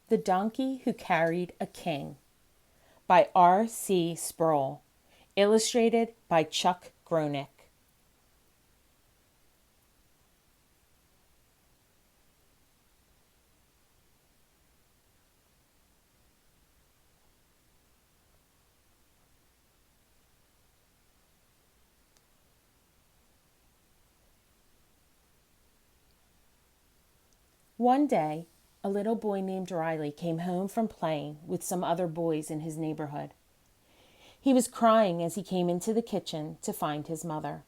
The Donkey Who Carried a King by R.C. Sproul, illustrated by Chuck Gronick. One day, a little boy named Riley came home from playing with some other boys in his neighborhood. He was crying as he came into the kitchen to find his mother.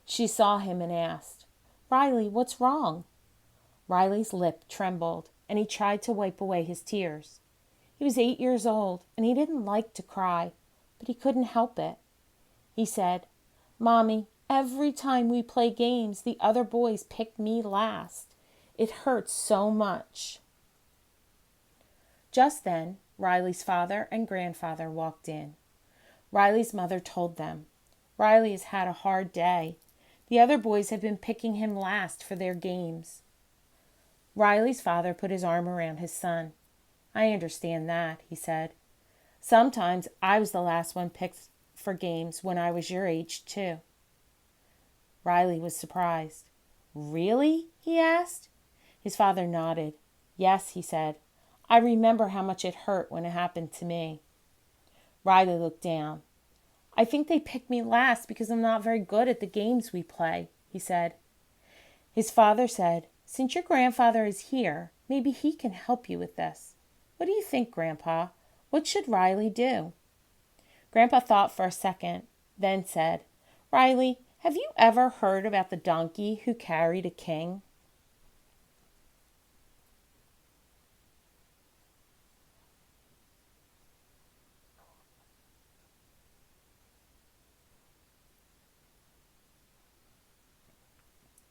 She saw him and asked, "Riley, what's wrong?" Riley's lip trembled, and he tried to wipe away his tears. He was 8 years old, and he didn't like to cry, but he couldn't help it. He said, "Mommy, every time we play games, the other boys pick me last. It hurts so much." Just then, Riley's father and grandfather walked in. Riley's mother told them, "Riley has had a hard day. The other boys have been picking him last for their games." Riley's father put his arm around his son. "I understand that," he said. "Sometimes I was the last one picked for games when I was your age, too." Riley was surprised. "Really?" he asked. His father nodded. "Yes," he said. "I remember how much it hurt when it happened to me." Riley looked down. "I think they picked me last because I'm not very good at the games we play," he said. His father said, "Since your grandfather is here, maybe he can help you with this. What do you think, Grandpa? What should Riley do?" Grandpa thought for a second, then said, "Riley, have you ever heard about the donkey who carried a king?"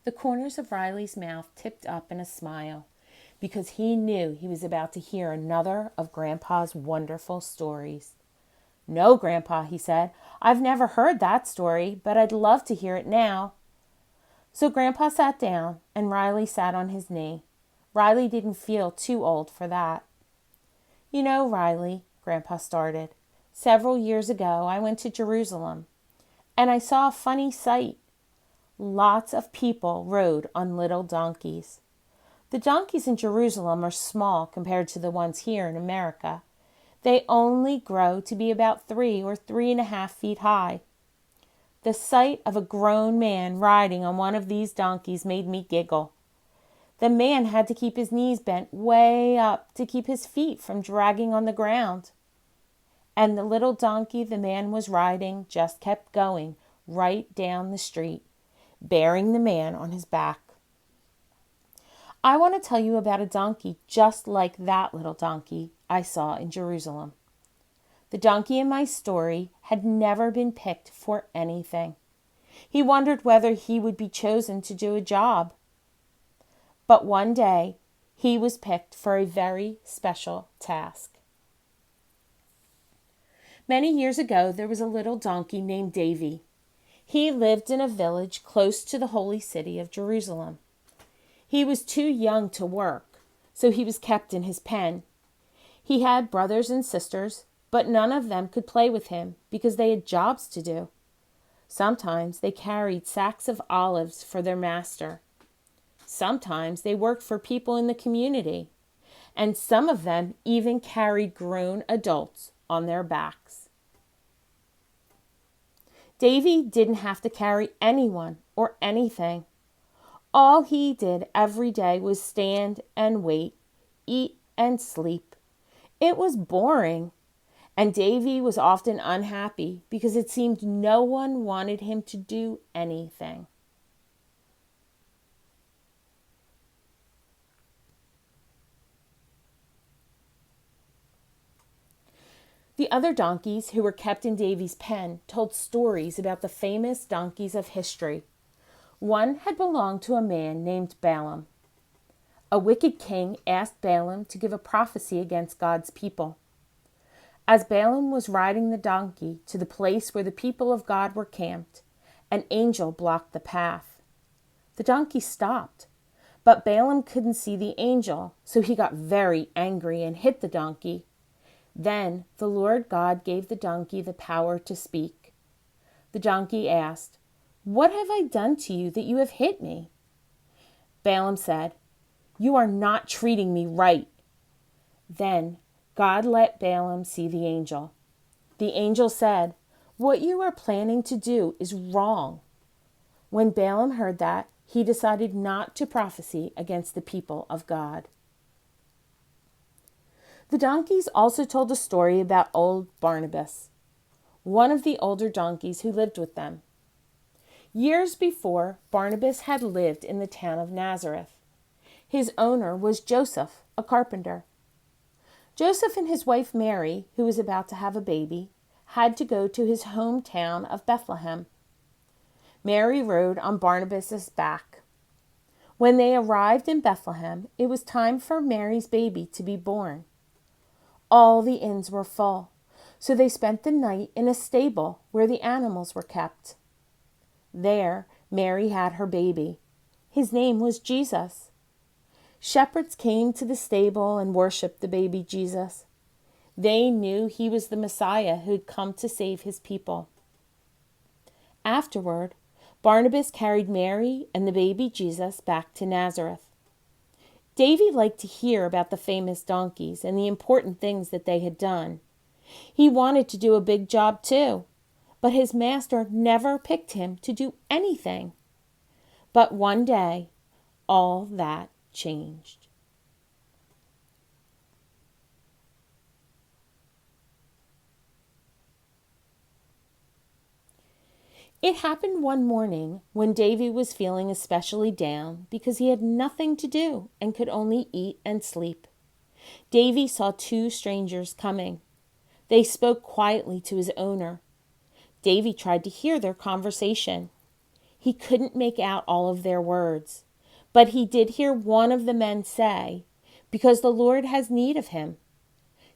The corners of Riley's mouth tipped up in a smile because he knew he was about to hear another of Grandpa's wonderful stories. "No, Grandpa," he said, "I've never heard that story, but I'd love to hear it now." So Grandpa sat down and Riley sat on his knee. Riley didn't feel too old for that. "You know, Riley," Grandpa started, "several years ago I went to Jerusalem and I saw a funny sight. Lots of people rode on little donkeys. The donkeys in Jerusalem are small compared to the ones here in America. They only grow to be about 3 or 3.5 feet high. The sight of a grown man riding on one of these donkeys made me giggle. The man had to keep his knees bent way up to keep his feet from dragging on the ground. And the little donkey the man was riding just kept going right down the street, bearing the man on his back. I want to tell you about a donkey just like that little donkey I saw in Jerusalem. The donkey in my story had never been picked for anything. He wondered whether he would be chosen to do a job. But one day, he was picked for a very special task. Many years ago, there was a little donkey named Davy. He lived in a village close to the holy city of Jerusalem. He was too young to work, so he was kept in his pen. He had brothers and sisters, but none of them could play with him because they had jobs to do. Sometimes they carried sacks of olives for their master. Sometimes they worked for people in the community, and some of them even carried grown adults on their backs. Davy didn't have to carry anyone or anything. All he did every day was stand and wait, eat and sleep. It was boring, and Davy was often unhappy because it seemed no one wanted him to do anything. The other donkeys who were kept in Davy's pen told stories about the famous donkeys of history. One had belonged to a man named Balaam. A wicked king asked Balaam to give a prophecy against God's people. As Balaam was riding the donkey to the place where the people of God were camped, an angel blocked the path. The donkey stopped, But Balaam couldn't see the angel, so he got very angry and hit the donkey. Then the Lord God gave the donkey the power to speak. The donkey asked, "What have I done to you that you have hit me?" Balaam said, "You are not treating me right." Then God let Balaam see the angel. The angel said, "What you are planning to do is wrong." When Balaam heard that, he decided not to prophesy against the people of God. The donkeys also told a story about old Barnabas, one of the older donkeys who lived with them. Years before, Barnabas had lived in the town of Nazareth. His owner was Joseph, a carpenter. Joseph and his wife Mary, who was about to have a baby, had to go to his hometown of Bethlehem. Mary rode on Barnabas's back. When they arrived in Bethlehem, it was time for Mary's baby to be born. All the inns were full, so they spent the night in a stable where the animals were kept. There, Mary had her baby. His name was Jesus. Shepherds came to the stable and worshiped the baby Jesus. They knew he was the Messiah who had come to save his people. Afterward, Barnabas carried Mary and the baby Jesus back to Nazareth. Davy liked to hear about the famous donkeys and the important things that they had done. He wanted to do a big job too, but his master never picked him to do anything. But one day, all that changed. It happened one morning when Davy was feeling especially down because he had nothing to do and could only eat and sleep. Davy saw two strangers coming. They spoke quietly to his owner. Davy tried to hear their conversation. He couldn't make out all of their words, but he did hear one of the men say, "Because the Lord has need of him."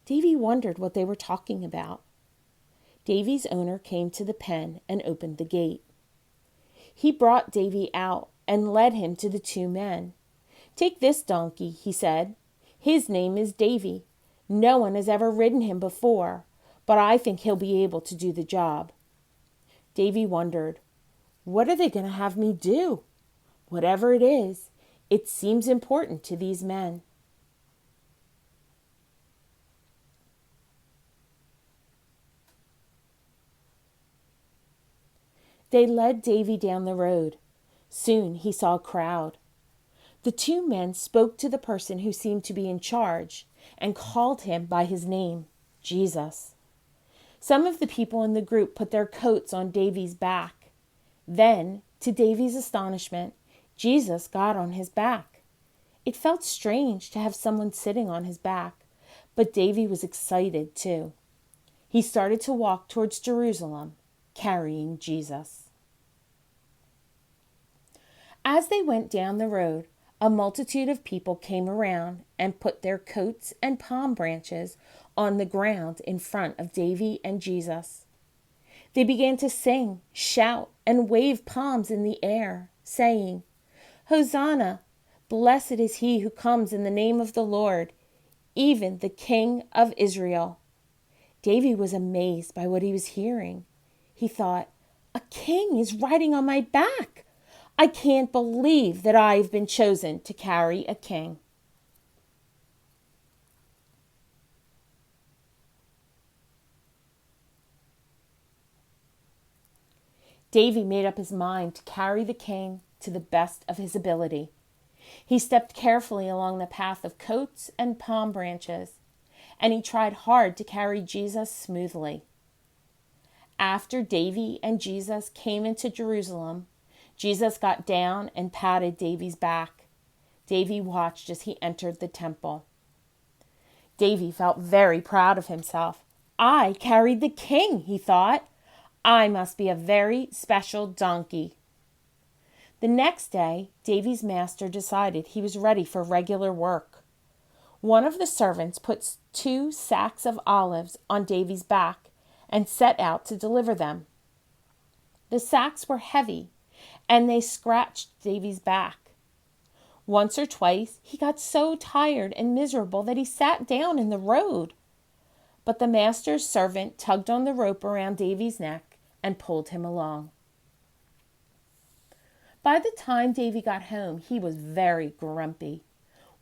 Davy wondered what they were talking about. Davy's owner came to the pen and opened the gate. He brought Davy out and led him to the two men. "Take this donkey," he said. "His name is Davy. No one has ever ridden him before, but I think he'll be able to do the job." Davy wondered, what are they going to have me do? Whatever it is, it seems important to these men. They led Davy down the road. Soon he saw a crowd. The two men spoke to the person who seemed to be in charge and called him by his name, Jesus. Some of the people in the group put their coats on Davy's back. Then, to Davy's astonishment, Jesus got on his back. It felt strange to have someone sitting on his back, but Davy was excited too. He started to walk towards Jerusalem, carrying Jesus. As they went down the road, a multitude of people came around and put their coats and palm branches on the ground in front of Davy and Jesus. They began to sing, shout, and wave palms in the air, saying, "Hosanna! Blessed is he who comes in the name of the Lord, even the King of Israel." Davy was amazed by what he was hearing. He thought, "A king is riding on my back. I can't believe that I've been chosen to carry a king." Davy made up his mind to carry the king to the best of his ability. He stepped carefully along the path of coats and palm branches, and he tried hard to carry Jesus smoothly. After Davy and Jesus came into Jerusalem, Jesus got down and patted Davy's back. Davy watched as he entered the temple. Davy felt very proud of himself. "I carried the king," he thought. "I must be a very special donkey." The next day, Davy's master decided he was ready for regular work. One of the servants put 2 sacks of olives on Davy's back and set out to deliver them. The sacks were heavy, and they scratched Davy's back. Once or twice he got so tired and miserable that he sat down in the road. But the master's servant tugged on the rope around Davy's neck and pulled him along. By the time Davy got home, he was very grumpy.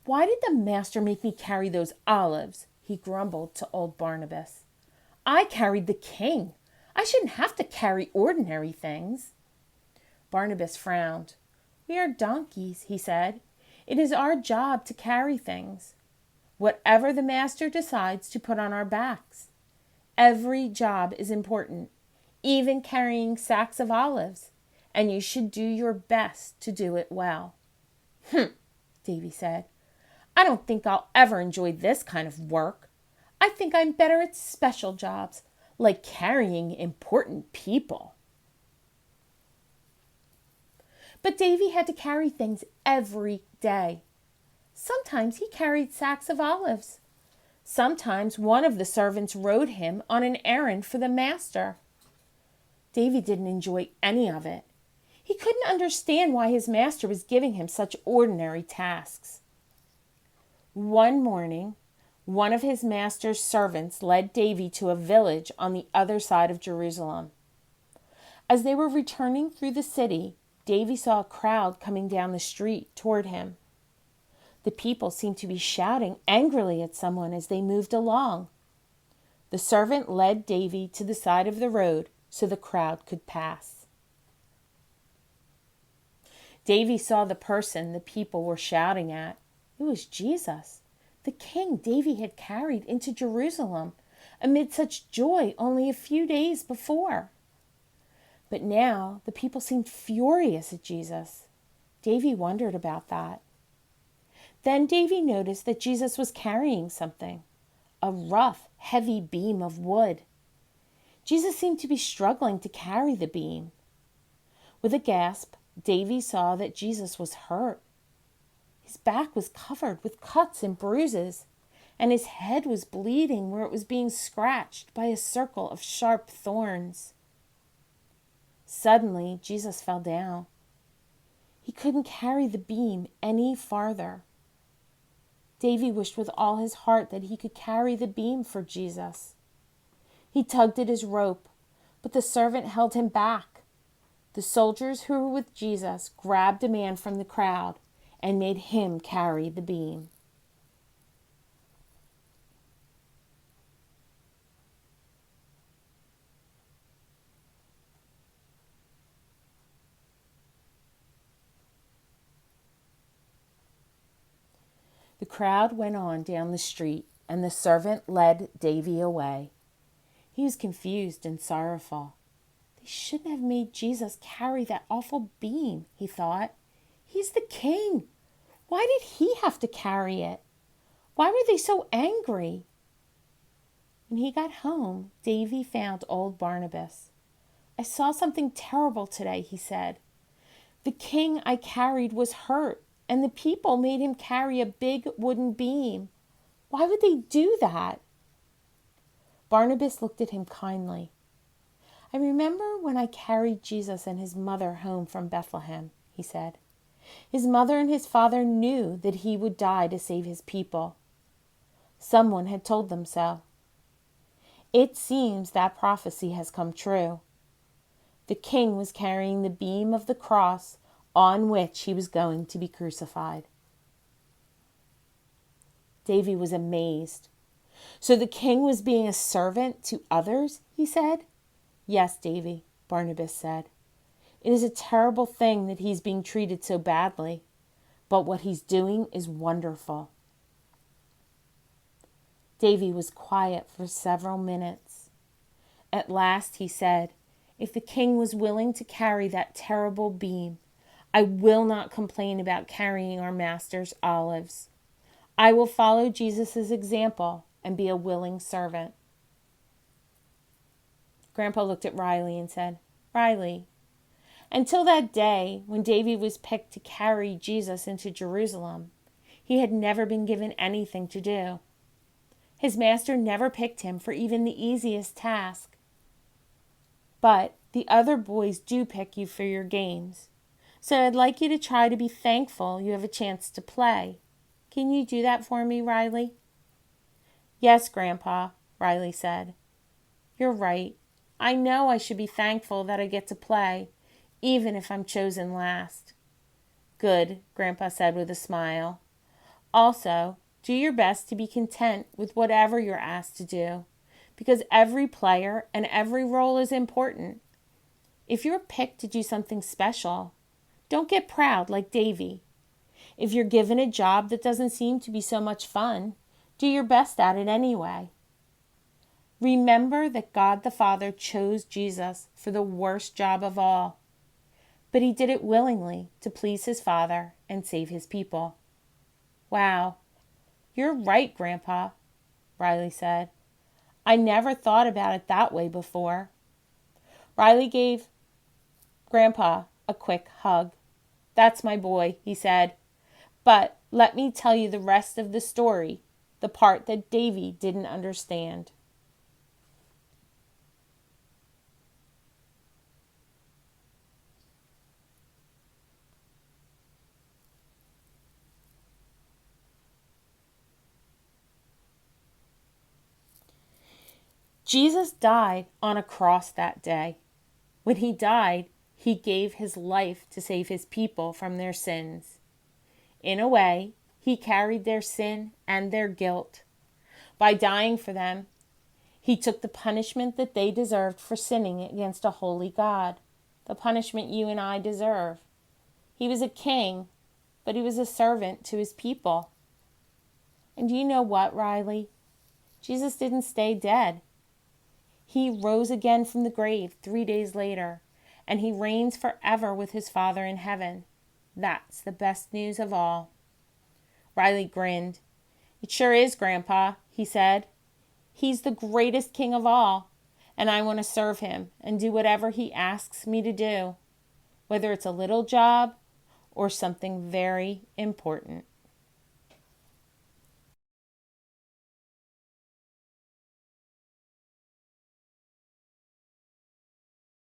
"Why did the master make me carry those olives?" he grumbled to old Barnabas. "I carried the king. I shouldn't have to carry ordinary things." Barnabas frowned. "We are donkeys," he said. "It is our job to carry things. Whatever the master decides to put on our backs. Every job is important, even carrying sacks of olives, and you should do your best to do it well." "Humph," Davy said. "I don't think I'll ever enjoy this kind of work. I think I'm better at special jobs, like carrying important people." But Davy had to carry things every day. Sometimes he carried sacks of olives. Sometimes one of the servants rode him on an errand for the master. Davy didn't enjoy any of it. He couldn't understand why his master was giving him such ordinary tasks. One morning, one of his master's servants led Davy to a village on the other side of Jerusalem. As they were returning through the city, Davy saw a crowd coming down the street toward him. The people seemed to be shouting angrily at someone as they moved along. The servant led Davy to the side of the road so the crowd could pass. Davy saw the person the people were shouting at. It was Jesus, the king Davy had carried into Jerusalem amid such joy only a few days before. But now the people seemed furious at Jesus. Davy wondered about that. Then Davy noticed that Jesus was carrying something, a rough, heavy beam of wood. Jesus seemed to be struggling to carry the beam. With a gasp, Davy saw that Jesus was hurt. His back was covered with cuts and bruises, and his head was bleeding where it was being scratched by a circle of sharp thorns. Suddenly, Jesus fell down. He couldn't carry the beam any farther. Davy wished with all his heart that he could carry the beam for Jesus. He tugged at his rope, but the servant held him back. The soldiers who were with Jesus grabbed a man from the crowd and made him carry the beam. The crowd went on down the street, and the servant led Davy away. He was confused and sorrowful. They shouldn't have made Jesus carry that awful beam, he thought. He's the king. Why did he have to carry it? Why were they so angry? When he got home, Davy found old Barnabas. "I saw something terrible today," he said. "The king I carried was hurt, and the people made him carry a big wooden beam. Why would they do that?" Barnabas looked at him kindly. "I remember when I carried Jesus and his mother home from Bethlehem," he said. "His mother and his father knew that he would die to save his people. Someone had told them so. It seems that prophecy has come true. The king was carrying the beam of the cross on which he was going to be crucified." Davy was amazed. "So the king was being a servant to others?" he said. "Yes, Davy," Barnabas said. "It is a terrible thing that he's being treated so badly, but what he's doing is wonderful." Davy was quiet for several minutes. At last he said, "If the king was willing to carry that terrible beam, I will not complain about carrying our master's olives. I will follow Jesus' example and be a willing servant." Grandpa looked at Riley and said, "Riley, until that day when Davy was picked to carry Jesus into Jerusalem, he had never been given anything to do. His master never picked him for even the easiest task. But the other boys do pick you for your games. So I'd like you to try to be thankful you have a chance to play. Can you do that for me, Riley?" "Yes, Grandpa," Riley said. "You're right. I know I should be thankful that I get to play, even if I'm chosen last." "Good," Grandpa said with a smile. "Also, do your best to be content with whatever you're asked to do, because every player and every role is important. If you're picked to do something special, don't get proud like Davy. If you're given a job that doesn't seem to be so much fun, do your best at it anyway. Remember that God the Father chose Jesus for the worst job of all, but he did it willingly to please his Father and save his people." "Wow, you're right, Grandpa," Riley said. "I never thought about it that way before." Riley gave Grandpa a quick hug. "That's my boy," he said. "But let me tell you the rest of the story, the part that Davy didn't understand." Jesus died on a cross that day. When he died, he gave his life to save his people from their sins. In a way, he carried their sin and their guilt. By dying for them, he took the punishment that they deserved for sinning against a holy God, the punishment you and I deserve. He was a king, but he was a servant to his people. And do you know what, Riley? Jesus didn't stay dead. He rose again from the grave 3 days later, and he reigns forever with his Father in heaven. That's the best news of all. Riley grinned. "It sure is, Grandpa," he said. "He's the greatest king of all, and I want to serve him and do whatever he asks me to do, whether it's a little job or something very important."